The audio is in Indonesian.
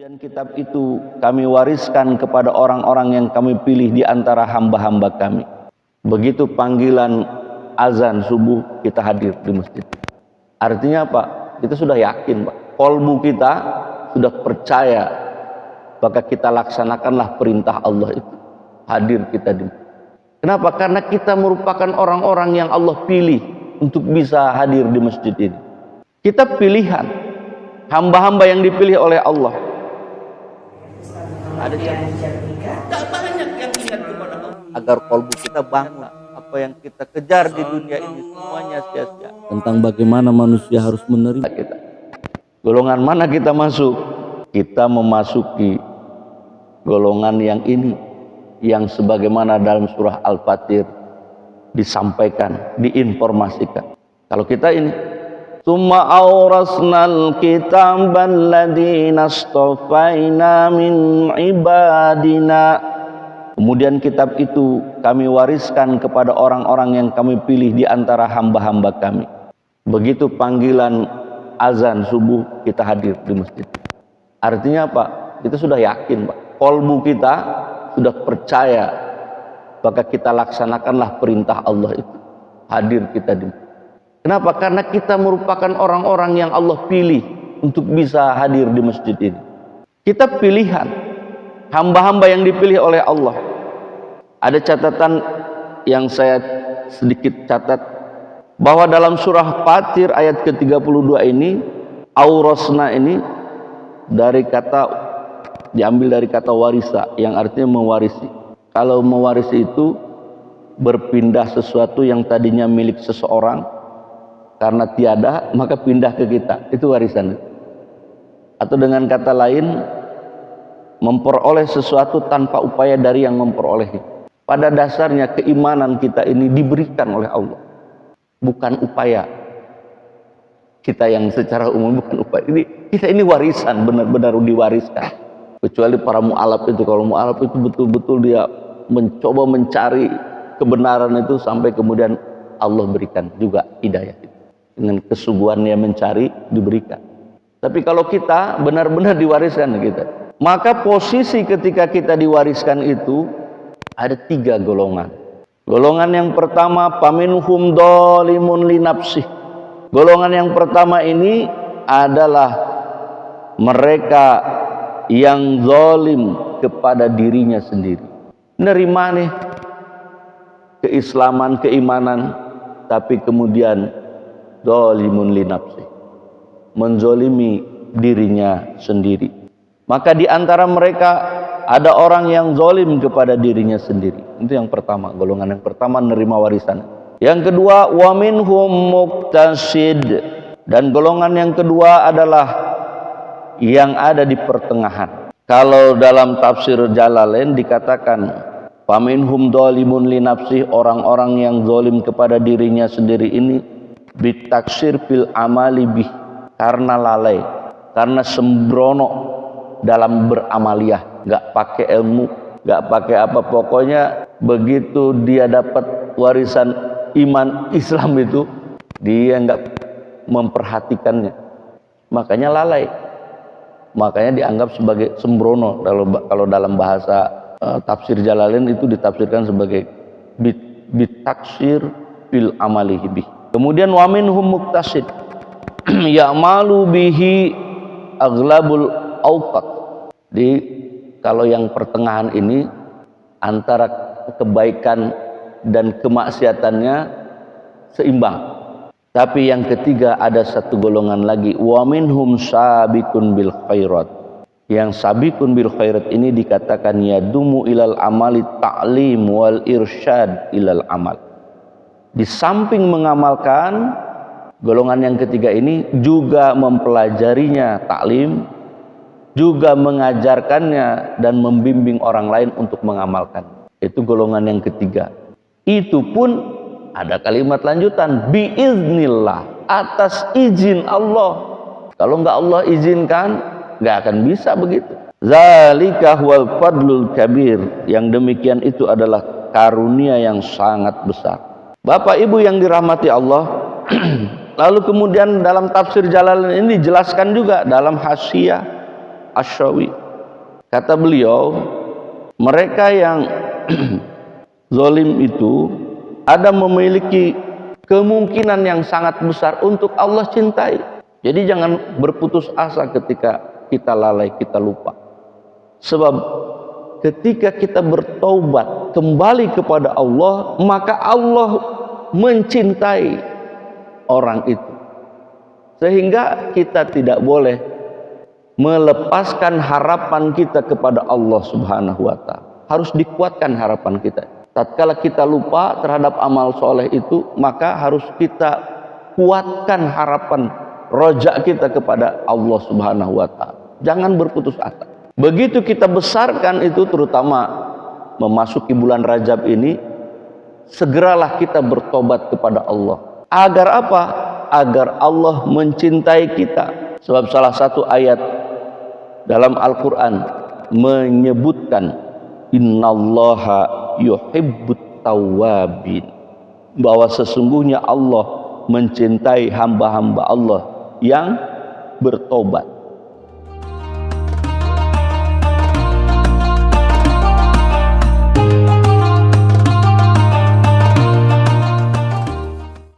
Kemudian kitab itu kami wariskan kepada orang-orang yang kami pilih di antara hamba-hamba kami. Begitu panggilan azan subuh, kita hadir di masjid. Artinya apa? Kita sudah yakin, Pak. Kolbu kita sudah percaya, maka kita laksanakanlah perintah Allah itu. Hadir kita di masjid. Kenapa? Karena kita merupakan orang-orang yang Allah pilih untuk bisa hadir di masjid ini. Kita pilihan, hamba-hamba yang dipilih oleh Allah. Ada yang tak banyak yang ingat kepada Allah. Agar kolbu kita bangun, apa yang kita kejar di dunia ini semuanya sia-sia. Tentang bagaimana manusia harus menerima kita. Golongan mana kita masuk? Kita memasuki golongan yang ini, yang sebagaimana dalam surah Al-Fatir disampaikan, diinformasikan. Kalau kita ini, Summa awrasnal kitabal ladzina astafaina min ibadina. Kemudian kitab itu kami wariskan kepada orang-orang yang kami pilih di antara hamba-hamba kami. Begitu panggilan azan subuh, kita hadir di masjid. Artinya apa? Kita sudah yakin, Pak. Kolbu kita sudah percaya, maka kita laksanakanlah perintah Allah itu. Hadir kita di masjid. Kenapa? Karena kita merupakan orang-orang yang Allah pilih untuk bisa hadir di masjid ini. Kita pilihan, hamba-hamba yang dipilih oleh Allah. Ada catatan yang saya sedikit catat, bahwa dalam surah Fatir ayat ke-32 ini, aurasna ini diambil dari kata warisa, yang artinya mewarisi. Kalau mewarisi itu berpindah sesuatu yang tadinya milik seseorang, karena tiada maka pindah ke kita, itu warisan. Atau dengan kata lain, memperoleh sesuatu tanpa upaya dari yang memperolehnya. Pada dasarnya keimanan kita ini diberikan oleh Allah, bukan upaya kita yang secara umum, bukan upaya. Kita ini warisan, benar-benar diwariskan. Kecuali para mu'alaf itu, kalau mu'alaf itu betul-betul dia mencoba mencari kebenaran itu sampai kemudian Allah berikan juga hidayah itu. Dengan kesungguhannya mencari, diberikan. Tapi kalau kita benar-benar diwariskan kita, maka posisi ketika kita diwariskan itu ada 3 golongan. Golongan yang pertama, paminhum dzalimun li nafsih. Golongan yang pertama ini adalah mereka yang zalim kepada dirinya sendiri. Nerima nih keislaman, keimanan, tapi kemudian dzalimun li nafsi, menzolimi dirinya sendiri. Maka di antara mereka ada orang yang zalim kepada dirinya sendiri. Itu yang pertama, golongan yang pertama menerima warisan. Yang kedua, wa minhum muqtasid, dan golongan yang kedua adalah yang ada di pertengahan. Kalau dalam tafsir Jalalain dikatakan faminhum dzalimun li nafsi, orang-orang yang zalim kepada dirinya sendiri ini bitaksir fil amali bih, karena lalai, karena sembrono dalam beramaliyah, nggak pakai ilmu, nggak pakai apa, pokoknya begitu dia dapat warisan iman Islam itu dia nggak memperhatikannya, makanya lalai, makanya dianggap sebagai sembrono. Kalau dalam bahasa tafsir Jalalain itu ditafsirkan sebagai bitaksir fil amali bih. Kemudian wa minhum muqtasid ya'malu bihi aghlabul awqat. Kalau yang pertengahan ini antara kebaikan dan kemaksiatannya seimbang. Tapi yang ketiga ada satu golongan lagi, wa minhum sabiqun bil khairat. Yang sabiqun bil khairat ini dikatakan yadumu ilal amali ta'lim wal irsyad ilal amal. Di samping mengamalkan, golongan yang ketiga ini juga mempelajarinya, taklim, juga mengajarkannya dan membimbing orang lain untuk mengamalkan. Itu golongan yang ketiga. Itu pun ada kalimat lanjutan, biiznillah, atas izin Allah. Kalau nggak Allah izinkan, nggak akan bisa begitu. Zalika huwal fadlul kabir. Yang demikian itu adalah karunia yang sangat besar. Bapak Ibu yang dirahmati Allah, lalu kemudian dalam tafsir Jalalain ini dijelaskan juga dalam Hasyiah Asy-Syawi. Kata beliau, mereka yang zalim itu ada memiliki kemungkinan yang sangat besar untuk Allah cintai. Jadi jangan berputus asa ketika kita lalai, kita lupa. Sebab ketika kita bertaubat kembali kepada Allah, maka Allah mencintai orang itu. Sehingga kita tidak boleh melepaskan harapan kita kepada Allah Subhanahu wa ta'ala. Harus dikuatkan harapan kita. Tatkala kita lupa terhadap amal soleh itu, maka harus kita kuatkan harapan rojak kita kepada Allah Subhanahu wa ta'ala. Jangan berputus asa. Begitu kita besarkan itu, terutama memasuki bulan Rajab ini, segeralah kita bertobat kepada Allah. Agar apa? Agar Allah mencintai kita. Sebab salah satu ayat dalam Al-Quran menyebutkan innallaha yuhibbut tawwabin, bahwa sesungguhnya Allah mencintai hamba-hamba Allah yang bertobat.